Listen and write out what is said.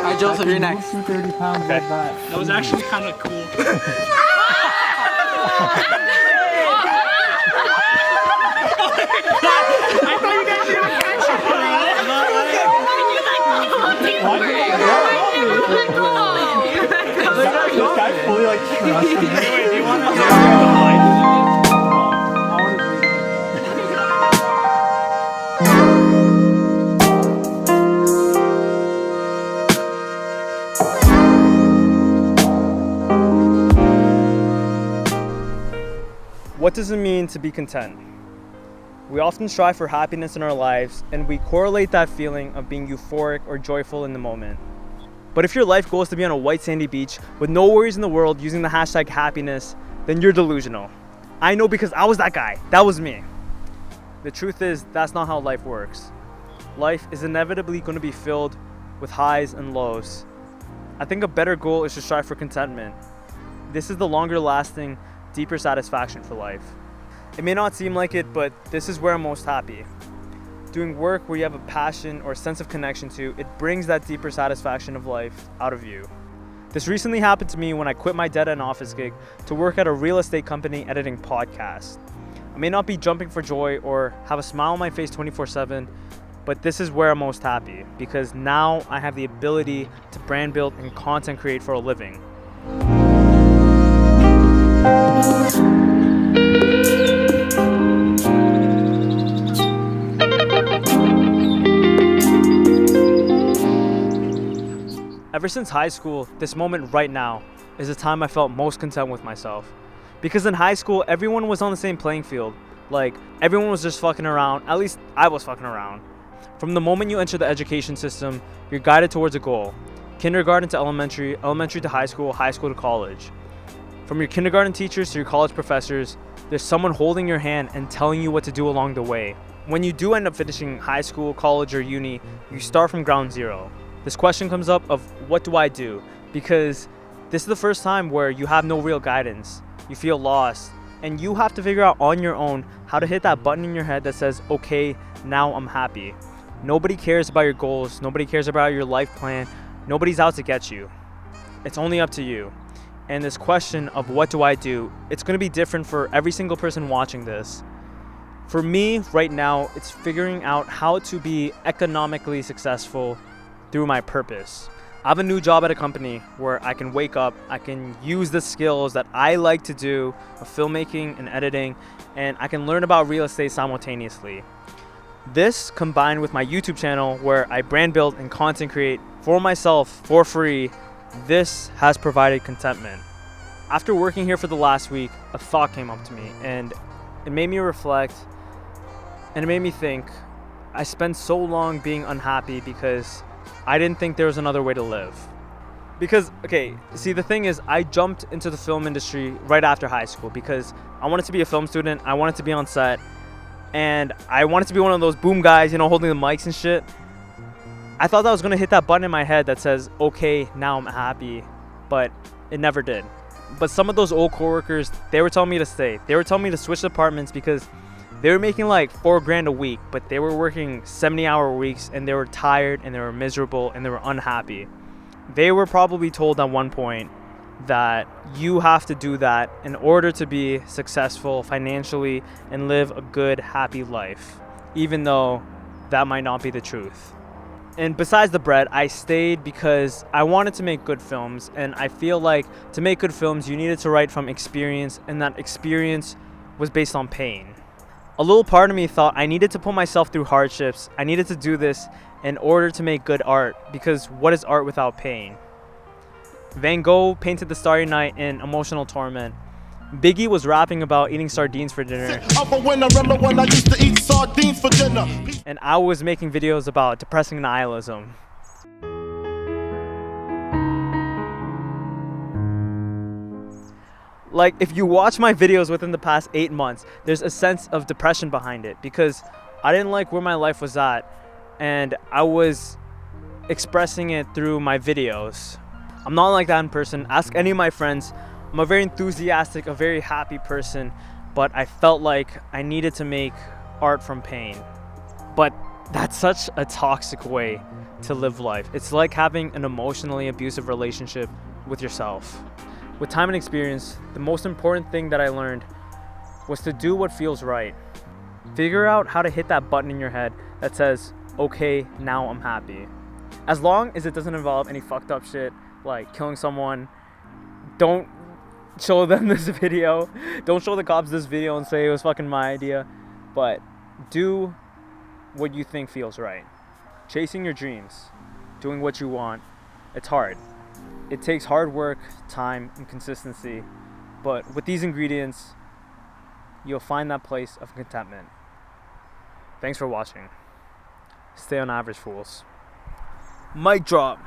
Alright, Joseph, you're next. 30 pounds like that. That was actually kind of cool. I thought you guys were gonna catch it. This guy's fully like trusting me. Anyway, do you want to? What does it mean to be content? We often strive for happiness in our lives, and we correlate that feeling of being euphoric or joyful in the moment. But if your life goal is to be on a white sandy beach with no worries in the world using the hashtag happiness, then you're delusional. I know because I was that guy. That was me. The truth is, that's not how life works. Life is inevitably going to be filled with highs and lows. I think a better goal is to strive for contentment. This is the longer lasting, deeper satisfaction for life. It may not seem like it, but this is where I'm most happy. Doing work where you have a passion or a sense of connection to, it brings that deeper satisfaction of life out of you. This recently happened to me when I quit my dead-end office gig to work at a real estate company editing podcasts. I may not be jumping for joy or have a smile on my face 24/7, but this is where I'm most happy because now I have the ability to brand build and content create for a living. Ever since high school, this moment right now is the time I felt most content with myself. Because in high school, everyone was on the same playing field. Like, everyone was just fucking around. At least I was fucking around. From the moment you enter the education system, you're guided towards a goal. Kindergarten to elementary, elementary to high school to college. From your kindergarten teachers to your college professors, there's someone holding your hand and telling you what to do along the way. When you do end up finishing high school, college, or uni, you start from ground zero. This question comes up of what do I do? Because this is the first time where you have no real guidance. You feel lost, and you have to figure out on your own how to hit that button in your head that says, okay, now I'm happy. Nobody cares about your goals. Nobody cares about your life plan. Nobody's out to get you. It's only up to you. And this question of what do I do, it's going to be different for every single person watching this. For me, right now, it's figuring out how to be economically successful through my purpose. I have a new job at a company where I can wake up, I can use the skills that I like to do of filmmaking and editing, and I can learn about real estate simultaneously. This combined with my YouTube channel where I brand build and content create for myself for free, this has provided contentment. After working here for the last week, a thought came up to me and it made me reflect and it made me think. I spent so long being unhappy because I didn't think there was another way to live. Because, okay, see, the thing is, I jumped into the film industry right after high school because I wanted to be a film student, I wanted to be on set, and I wanted to be one of those boom guys, holding the mics and shit. I thought that was gonna hit that button in my head that says, okay, now I'm happy, but it never did. But some of those old coworkers, they were telling me to stay. They were telling me to switch departments because they were making like $4,000 a week, but they were working 70-hour weeks and they were tired and they were miserable and they were unhappy. They were probably told at one point that you have to do that in order to be successful financially and live a good, happy life, even though that might not be the truth. And besides the bread, I stayed because I wanted to make good films, and I feel like to make good films, you needed to write from experience, and that experience was based on pain. A little part of me thought I needed to put myself through hardships. I needed to do this in order to make good art, because what is art without pain? Van Gogh painted the Starry Night in emotional torment. Biggie was rapping about eating sardines for dinner. And I was making videos about depressing nihilism. Like, if you watch my videos within the past 8 months, there's a sense of depression behind it because I didn't like where my life was at and I was expressing it through my videos. I'm not like that in person. Ask any of my friends. I'm a very enthusiastic, a very happy person, but I felt like I needed to make art from pain. But that's such a toxic way to live life. It's like having an emotionally abusive relationship with yourself. With time and experience, the most important thing that I learned was to do what feels right. Figure out how to hit that button in your head that says, okay, now I'm happy. As long as it doesn't involve any fucked up shit like killing someone, don't show them this video. Don't show the cops this video and say it was fucking my idea. But do what you think feels right. Chasing your dreams, doing what you want, it's hard. It takes hard work, time, and consistency. But with these ingredients, you'll find that place of contentment. Thanks for watching. Stay on average, fools. Mic drop.